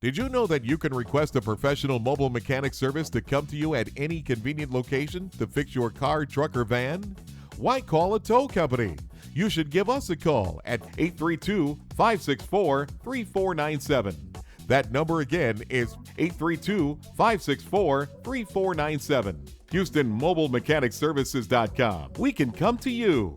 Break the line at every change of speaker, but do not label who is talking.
Did you know that you can request a professional mobile mechanic service to come to you at any convenient location to fix your car, truck, or van? Why call a tow company? You should give us a call at 832-564-3497. That number again is 832-564-3497. HoustonMobileMechanicServices.com. We can come to you.